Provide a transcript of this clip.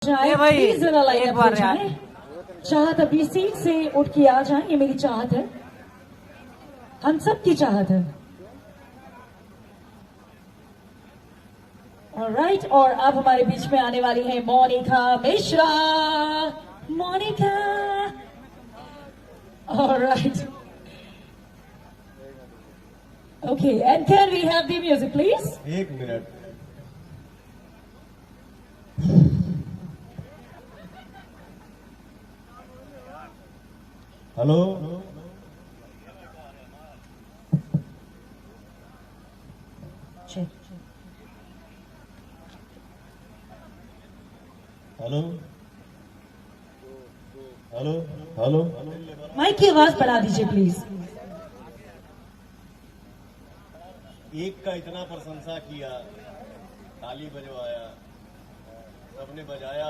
जाए भाई प्लीज जरा एक लाइन बार अप यार। जाए। चाहत अभी सीट से उठ के आ जाए, ये मेरी चाहत है, हम सब की चाहत है। ऑलराइट, और अब हमारे बीच में आने वाली है Monika Mishra. Monika, alright, okay, and can we have the music please. एक मिनट। Hello, hello, hello, hello. Mike की आवाज बढ़ा दीजिए प्लीज। एक का इतना प्रशंसा किया, ताली बजवाया, सबने बजाया।